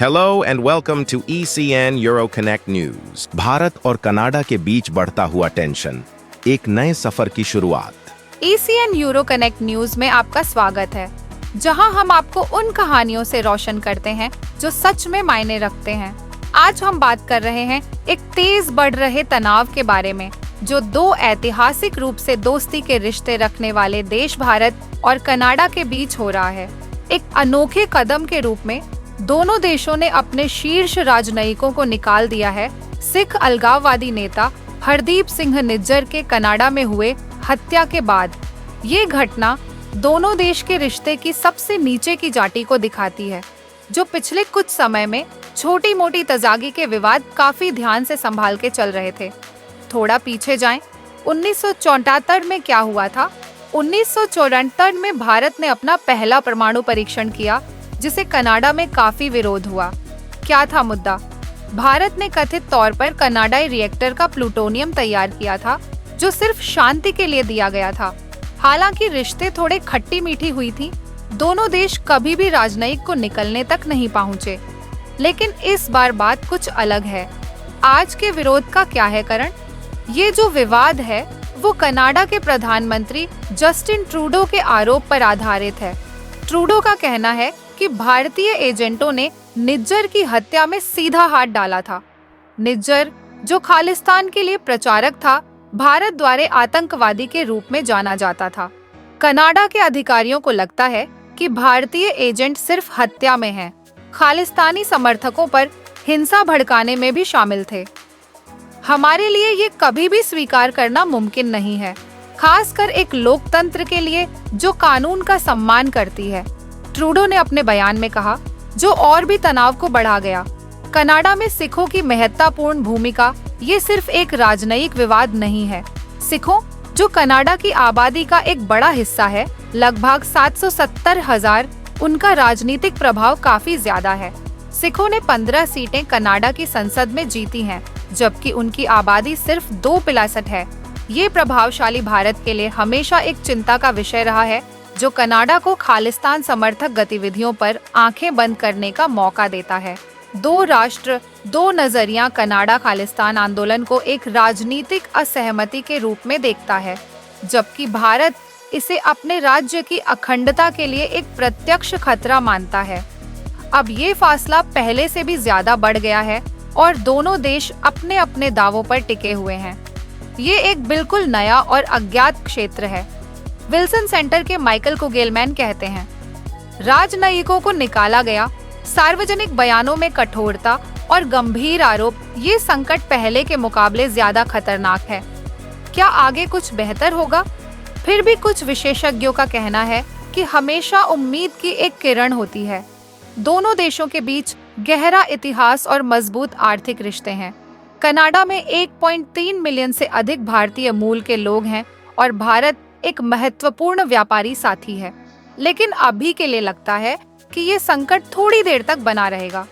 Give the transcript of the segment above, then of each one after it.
Hello and welcome to ECN Euro Connect news. Bharat और Canada के बीच बढ़ता हुआ टेंशन, एक नए सफर की शुरुआत। ECN यूरो कनेक्ट न्यूज में आपका स्वागत है, जहां हम आपको उन कहानियों से रोशन करते हैं जो सच में मायने रखते हैं। आज हम बात कर रहे हैं एक तेज बढ़ रहे तनाव के बारे में, जो दो ऐतिहासिक रूप से दोस्ती के रिश्ते रखने वाले देश भारत और कनाडा के बीच हो रहा है। एक अनोखे कदम के रूप में दोनों देशों ने अपने शीर्ष राजनयिकों को निकाल दिया है। सिख अलगाववादी नेता हरदीप सिंह निज्जर के कनाडा में हुए हत्या के बाद ये घटना दोनों देश के रिश्ते की सबसे नीचे की जाटी को दिखाती है, जो पिछले कुछ समय में छोटी मोटी तजागी के विवाद काफी ध्यान से संभाल के चल रहे थे। थोड़ा पीछे जाएं, 1974 में क्या हुआ था? 1974 में भारत ने अपना पहला परमाणु परीक्षण किया, जिसे कनाडा में काफी विरोध हुआ। क्या था मुद्दा? भारत ने कथित तौर पर कनाडाई रिएक्टर का प्लूटोनियम तैयार किया था, जो सिर्फ शांति के लिए दिया गया था। हालांकि रिश्ते थोड़े खट्टी मीठी हुई थी, दोनों देश कभी भी राजनयिक को निकलने तक नहीं पहुंचे। लेकिन इस बार बात कुछ अलग है। आज के विरोध का क्या है कारण? ये जो विवाद है वो कनाडा के प्रधानमंत्री जस्टिन ट्रूडो के आरोप पर आधारित है। ट्रूडो का कहना है कि भारतीय एजेंटों ने निज्जर की हत्या में सीधा हाथ डाला था। निज्जर, जो खालिस्तान के लिए प्रचारक था, भारत द्वारा आतंकवादी के रूप में जाना जाता था। कनाडा के अधिकारियों को लगता है कि भारतीय एजेंट सिर्फ हत्या में हैं, खालिस्तानी समर्थकों पर हिंसा भड़काने में भी शामिल थे। हमारे लिए ये कभी भी स्वीकार करना मुमकिन नहीं है, खासकर एक लोकतंत्र के लिए जो कानून का सम्मान करती है, ट्रूडो ने अपने बयान में कहा, जो और भी तनाव को बढ़ा गया। कनाडा में सिखों की महत्वपूर्ण भूमिका ये सिर्फ एक राजनयिक विवाद नहीं है। सिखों, जो कनाडा की आबादी का एक बड़ा हिस्सा है, लगभग 770,000, उनका राजनीतिक प्रभाव काफी ज्यादा है। सिखों ने 15 सीटें कनाडा की संसद में जीती हैं, जबकि उनकी आबादी सिर्फ 2% है। ये प्रभावशाली भारत के लिए हमेशा एक चिंता का विषय रहा है, जो कनाडा को खालिस्तान समर्थक गतिविधियों पर आंखें बंद करने का मौका देता है। दो राष्ट्र, दो नजरिया कनाडा खालिस्तान आंदोलन को एक राजनीतिक असहमति के रूप में देखता है, जबकि भारत इसे अपने राज्य की अखंडता के लिए एक प्रत्यक्ष खतरा मानता है। अब ये फासला पहले से भी ज्यादा बढ़ गया है और दोनों देश अपने अपने दावों पर टिके हुए हैं। ये एक बिल्कुल नया और अज्ञात क्षेत्र है। विल्सन सेंटर के माइकल कुगेलमैन कहते हैं, राजनयिकों को निकाला गया, सार्वजनिक बयानों में कठोरता और गंभीर आरोप, ये संकट पहले के मुकाबले ज्यादा खतरनाक है। क्या आगे कुछ बेहतर होगा? फिर भी कुछ विशेषज्ञों का कहना है कि हमेशा उम्मीद की एक किरण होती है। दोनों देशों के बीच गहरा इतिहास और मजबूत आर्थिक रिश्ते हैं। कनाडा में 1.3 मिलियन से अधिक भारतीय मूल के लोग हैं और भारत एक महत्वपूर्ण व्यापारी साथी है। लेकिन अभी के लिए लगता है कि ये संकट थोड़ी देर तक बना रहेगा।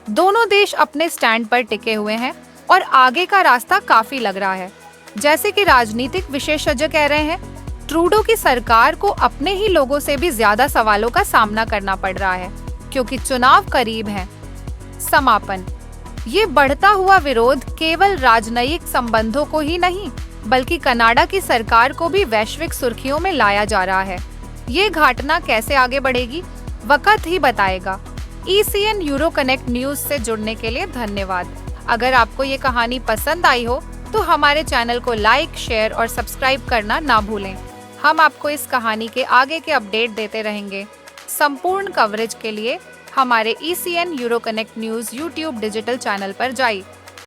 दोनों देश अपने स्टैंड पर टिके हुए हैं और आगे का रास्ता काफी लग रहा है। जैसे कि राजनीतिक विशेषज्ञ कह रहे हैं, ट्रूडो की सरकार को अपने ही लोगों से भी ज्यादा सवालों का सामना करना पड़ रहा है, क्योंकि चुनाव करीब हैं। समापन, ये बढ़ता हुआ विरोध केवल राजनयिक संबंधों को ही नहीं, बल्कि कनाडा की सरकार को भी वैश्विक सुर्खियों में लाया जा रहा है। ये घटना कैसे आगे बढ़ेगी, वक्त ही बताएगा। ECN यूरो कनेक्ट न्यूज से जुड़ने के लिए धन्यवाद। अगर आपको ये कहानी पसंद आई हो तो हमारे चैनल को लाइक, शेयर और सब्सक्राइब करना ना भूलें। हम आपको इस कहानी के आगे के अपडेट देते रहेंगे। संपूर्ण कवरेज के लिए हमारे ECN Euro Connect news YouTube digital channel पर जाइए।